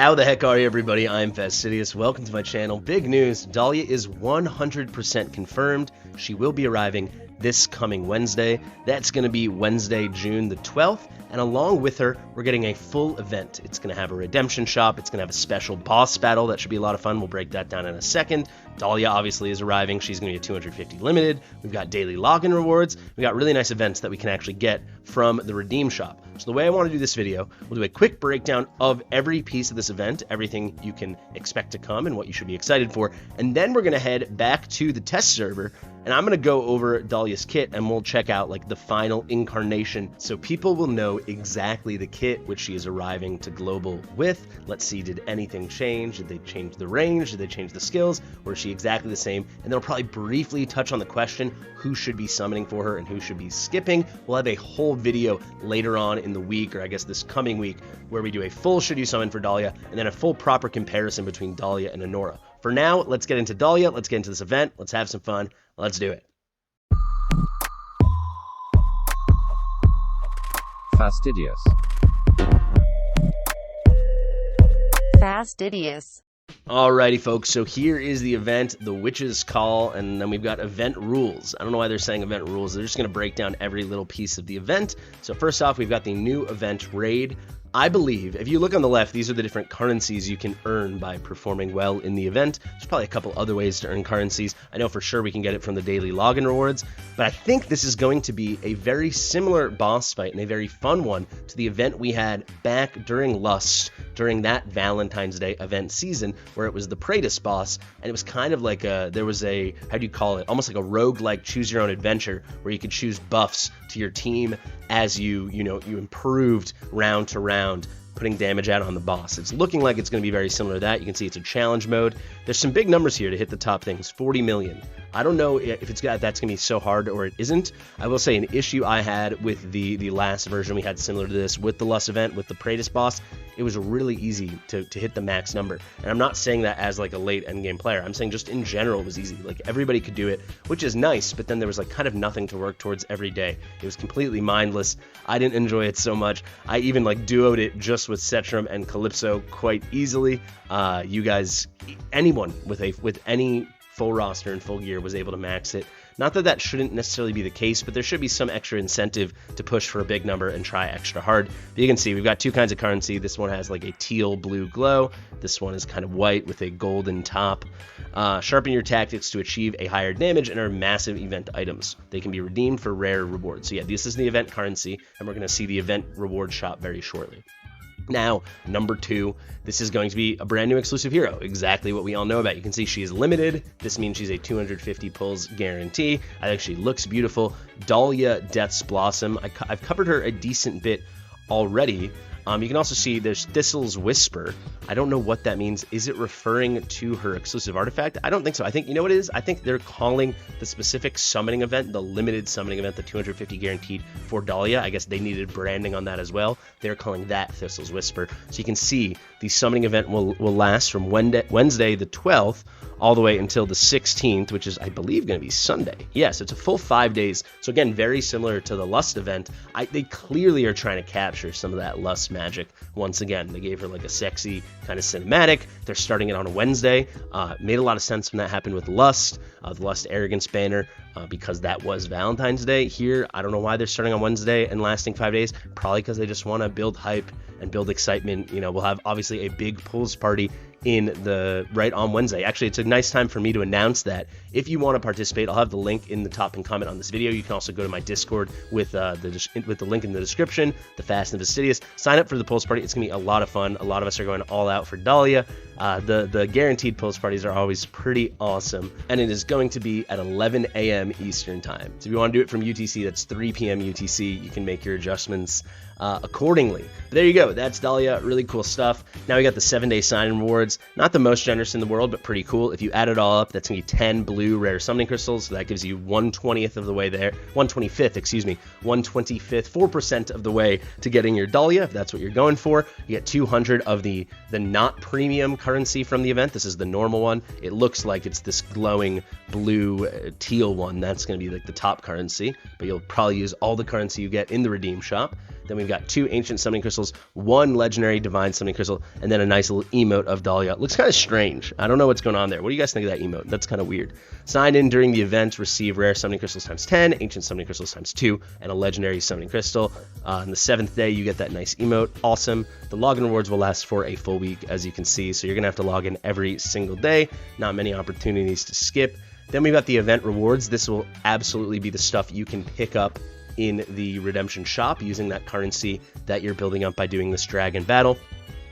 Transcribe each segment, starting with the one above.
How the heck are you, everybody? I'm Fastidious. Welcome to my channel. Big news, Dahlia is 100% confirmed. She will be arriving this coming Wednesday. That's going to be Wednesday, June the 12th. And along with her, we're getting a full event. It's going to have a redemption shop. It's going to have a special boss battle. That should be a lot of fun. We'll break that down in a second. Dahlia obviously is arriving. She's going to be a 250 limited. We've got daily login rewards. We've got really nice events that we can actually get from the redeem shop. So the way I want to do this video, we'll do a quick breakdown of every piece of this event, everything you can expect to come and what you should be excited for. And then we're going to head back to the test server and I'm going to go over Dahlia's kit and we'll check out like the final incarnation so people will know exactly the kit which she is arriving to global with. Let's see, did anything change? Did they change the range? Did they change the skills? Or is she exactly the same? And they'll probably briefly touch on the question who should be summoning for her and who should be skipping. We'll have a whole video later on in the week, or I guess this coming week, where we do a full should you summon for Dahlia and then a full proper comparison between Dahlia and Honora. For now, let's get into Dahlia, let's get into this event, let's have some fun, let's do it. Fastidious. Fastidious. Alrighty folks, so here is the event, the Witch's Call, and then we've got event rules. I don't know why they're saying event rules, they're just going to break down every little piece of the event. So first off, we've got the new event raid. I believe, if you look on the left, these are the different currencies you can earn by performing well in the event. There's probably a couple other ways to earn currencies. I know for sure we can get it from the daily login rewards, but I think this is going to be a very similar boss fight and a very fun one to the event we had back during Lust, during that Valentine's Day event season, where it was the Praetus boss, and it was kind of like there was a, how do you call it, almost like a roguelike choose your own adventure, where you could choose buffs to your team as you improved round to round, putting damage out on the boss. It's looking like it's going to be very similar to that. You can see it's a challenge mode. There's some big numbers here to hit the top things. 40 million. I don't know if that's going to be so hard or it isn't. I will say an issue I had with the last version we had similar to this with the Lust event with the Praetus boss, it was really easy to hit the max number. And I'm not saying that as like a late endgame player. I'm saying just in general it was easy. Like everybody could do it, which is nice, but then there was like kind of nothing to work towards every day. It was completely mindless. I didn't enjoy it so much. I even like duoed it just with Cetrum and Calypso quite easily. You guys, anyone with any full roster and full gear was able to max it. Not that that shouldn't necessarily be the case, but there should be some extra incentive to push for a big number and try extra hard. But you can see we've got two kinds of currency. This one has like a teal blue glow. This one is kind of white with a golden top. Sharpen your tactics to achieve a higher damage and are massive event items. They can be redeemed for rare rewards. So yeah, this is the event currency, and we're going to see the event reward shop very shortly. Now, number 2, this is going to be a brand new exclusive hero, exactly what we all know about. You can see she is limited. This means she's a 250 pulls guarantee. I think she looks beautiful. Dahlia Death's Blossom. I've covered her a decent bit already. You can also see there's Thistle's Whisper. I don't know what that means. Is it referring to her exclusive artifact? I don't think so. I think, you know what it is? I think they're calling the specific summoning event, the limited summoning event, the 250 guaranteed for Dahlia. I guess they needed branding on that as well. They're calling that Thistle's Whisper. So you can see the summoning event will last from Wednesday the 12th all the way until the 16th, which is, I believe, going to be Sunday. Yes, it's a full 5 days. So again, very similar to the Lust event. They clearly are trying to capture some of that Lust magic. Once again, they gave her like a sexy kind of cinematic. They're starting it on a Wednesday. Made a lot of sense when that happened with Lust, the Lust Arrogance banner, because that was Valentine's Day. Here, I don't know why they're starting on Wednesday and lasting 5 days. Probably because they just want to build hype and build excitement. You know, we'll have obviously a big pulls party right on Wednesday. Actually, it's a nice time for me to announce that if you want to participate, I'll have the link in the top and comment on this video. You can also go to my Discord with the link in the description, the Fast and Fastidious. Sign up for the pulse party. It's gonna be a lot of fun. A lot of us are going all out for Dahlia. The guaranteed pulse parties are always pretty awesome, and it is going to be at 11 a.m. Eastern time. So if you want to do it from UTC, that's 3 p.m. UTC. You can make your adjustments accordingly. But there you go. That's Dahlia. Really cool stuff. Now we got the 7-day sign-in rewards. Not the most generous in the world, but pretty cool. If you add it all up, that's going to be 10 blue rare summoning crystals. So that gives you 1/20th of the way there. 1/25th, excuse me. 1/25th, 4% of the way to getting your Dahlia, if that's what you're going for. You get 200 of the not premium currency from the event. This is the normal one. It looks like it's this glowing blue teal one. That's going to be like the top currency, but you'll probably use all the currency you get in the redeem shop. Then we've got 2 ancient summoning crystals, 1 legendary divine summoning crystal, and then a nice little emote of Dahlia. It looks kind of strange. I don't know what's going on there. What do you guys think of that emote? That's kind of weird. Sign in during the event, receive rare summoning crystals times 10, ancient summoning crystals times 2, and a legendary summoning crystal. On the 7th day, you get that nice emote. Awesome. The login rewards will last for a full week, as you can see, so you're going to have to log in every single day. Not many opportunities to skip. Then we've got the event rewards. This will absolutely be the stuff you can pick up in the redemption shop using that currency that you're building up by doing this dragon battle.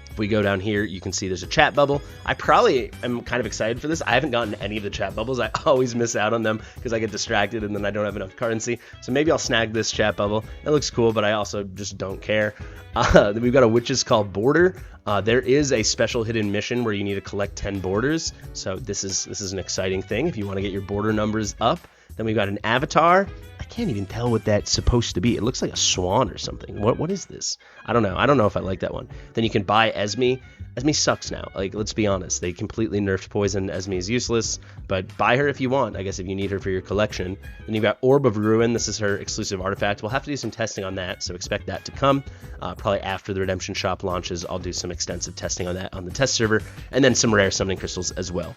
If we go down here, you can see there's a chat bubble. I probably am kind of excited for this. I haven't gotten any of the chat bubbles. I always miss out on them because I get distracted and then I don't have enough currency. So maybe I'll snag this chat bubble. It looks cool, but I also just don't care. Then we've got a Witch's Call border. There is a special hidden mission where you need to collect 10 borders. So this is an exciting thing if you want to get your border numbers up. Then we've got an avatar. I can't even tell what that's supposed to be. It looks like a swan or something. What is this? I don't know. I don't know if I like that one. Then you can buy Esme. Esme sucks now. Like, let's be honest. They completely nerfed poison. Esme is useless, but buy her if you want, I guess, if you need her for your collection. Then you've got Orb of Ruin. This is her exclusive artifact. We'll have to do some testing on that, so expect that to come. Probably after the Redemption Shop launches, I'll do some extensive testing on that on the test server, and then some rare summoning crystals as well.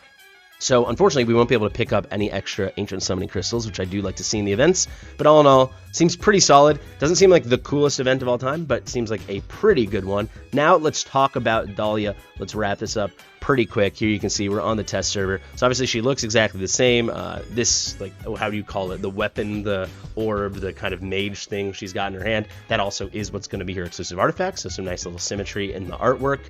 So unfortunately, we won't be able to pick up any extra ancient summoning crystals, which I do like to see in the events. But all in all, seems pretty solid. Doesn't seem like the coolest event of all time, but seems like a pretty good one. Now let's talk about Dahlia. Let's wrap this up pretty quick. Here you can see we're on the test server. So obviously she looks exactly the same. This, like, how do you call it? The weapon, the orb, the kind of mage thing she's got in her hand. That also is what's going to be her exclusive artifact. So some nice little symmetry in the artwork.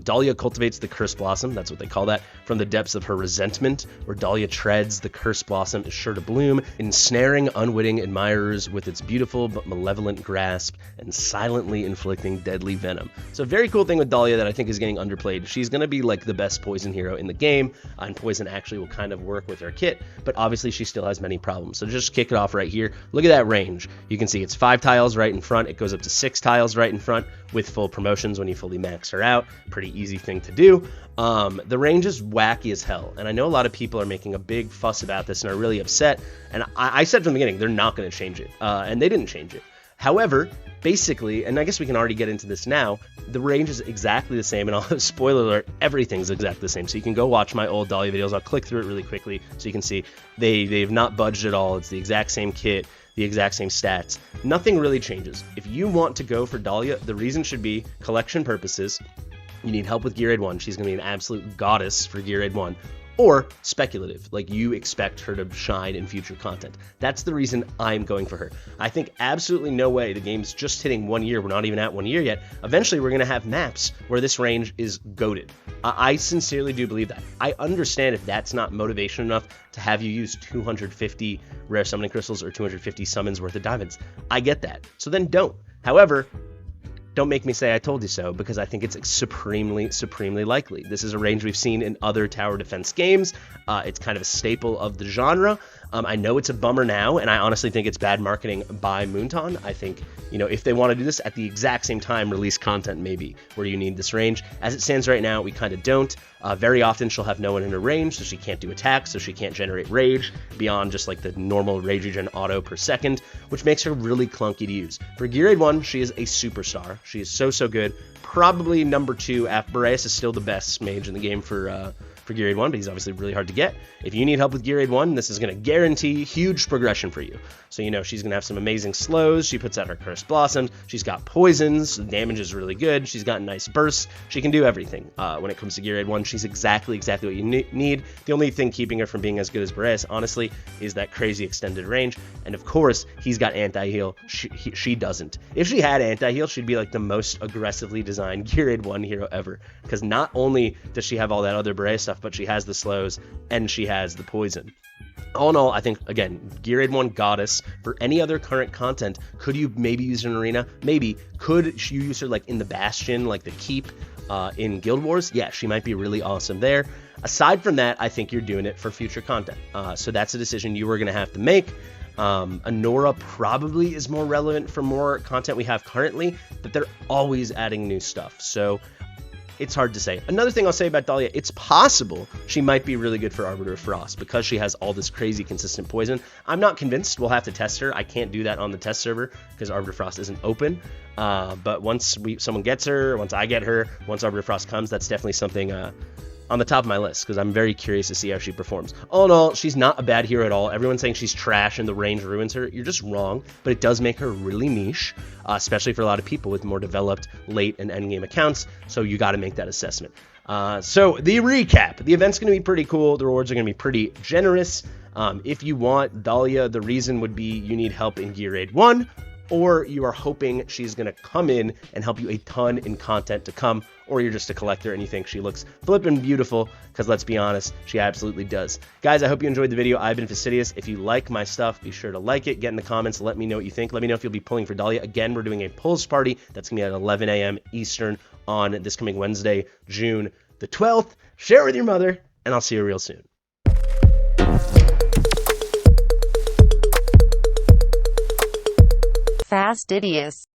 Dahlia cultivates the Curse Blossom, that's what they call that, from the depths of her resentment. Where Dahlia treads, the Curse Blossom is sure to bloom, ensnaring unwitting admirers with its beautiful but malevolent grasp and silently inflicting deadly venom. So a very cool thing with Dahlia that I think is getting underplayed. She's going to be like the best poison hero in the game, and poison actually will kind of work with her kit, but obviously she still has many problems. So just kick it off right here. Look at that range. You can see it's 5 tiles right in front. It goes up to 6 tiles right in front with full promotions when you fully max her out. Pretty easy thing to do. The range is wacky as hell, and I know a lot of people are making a big fuss about this and are really upset, and I said from the beginning, they're not going to change it, and they didn't change it. However, basically, and I guess we can already get into this now, the range is exactly the same, and I'll spoiler alert, everything's exactly the same. So you can go watch my old Dahlia videos. I'll click through it really quickly so you can see they've not budged at all. It's the exact same kit, the exact same stats. Nothing really changes. If you want to go for Dahlia, the reason should be collection purposes. You need help with Gear Raid 1. She's going to be an absolute goddess for Gear Raid 1. Or speculative, like you expect her to shine in future content. That's the reason I'm going for her. I think absolutely no way. The game's just hitting 1 year. We're not even at 1 year yet. Eventually, we're going to have maps where this range is goated. I sincerely do believe that. I understand if that's not motivation enough to have you use 250 rare summoning crystals or 250 summons worth of diamonds. I get that. So then don't. However, don't make me say I told you so, because I think it's supremely likely. This is a range we've seen in other tower defense games. It's kind of a staple of the genre. I know it's a bummer now, and I honestly think it's bad marketing by Moonton. I think, if they want to do this at the exact same time, release content maybe where you need this range. As it stands right now, we kind of don't. Very often she'll have no one in her range, so she can't do attacks, so she can't generate rage beyond just like the normal rage regen auto per second, which makes her really clunky to use. For Gear Raid 1, she is a superstar. She is so good. Probably number 2 after Boreas is still the best mage in the game for Gear Raid 1, but he's obviously really hard to get. If you need help with Gear Raid 1, this is going to guarantee huge progression for you. So, she's going to have some amazing slows. She puts out her Cursed Blossoms. She's got poisons. The damage is really good. She's got nice bursts. She can do everything. When it comes to Gear Raid 1, she's exactly what you need. The only thing keeping her from being as good as Boreas, honestly, is that crazy extended range. And of course, he's got anti-heal. She doesn't. If she had anti-heal, she'd be like the most aggressively designed Gear Raid 1 hero ever. Because not only does she have all that other Boreas stuff, but she has the slows and she has the poison. All in all, I think, again, Gear Raid 1 goddess. For any other current content, could you maybe use her in Arena? Maybe. Could you use her like in the Bastion, like the Keep in Guild Wars? Yeah, she might be really awesome there. Aside from that, I think you're doing it for future content. So that's a decision you are going to have to make. Anora probably is more relevant for more content we have currently, but they're always adding new stuff. So it's hard to say. Another thing I'll say about Dahlia, it's possible she might be really good for Arbiter of Frost because she has all this crazy consistent poison. I'm not convinced. We'll have to test her. I can't do that on the test server because Arbiter of Frost isn't open. But once someone gets her, once I get her, once Arbiter of Frost comes, that's definitely something on the top of my list because I'm very curious to see how she performs. All in all, she's not a bad hero at all. Everyone's saying she's trash and the range ruins her. You're just wrong, but it does make her really niche, especially for a lot of people with more developed late and end game accounts. So you got to make that assessment. So the recap, the event's going to be pretty cool. The rewards are going to be pretty generous. If you want Dahlia, the reason would be you need help in Gear Raid 1, or you are hoping she's going to come in and help you a ton in content to come, or you're just a collector and you think she looks flippin' beautiful, because let's be honest, she absolutely does. Guys, I hope you enjoyed the video. I've been Fastidious. If you like my stuff, be sure to like it, get in the comments, let me know what you think. Let me know if you'll be pulling for Dahlia. Again, we're doing a pulls party. That's going to be at 11 a.m. Eastern on this coming Wednesday, June the 12th. Share it with your mother, and I'll see you real soon. Fastidious.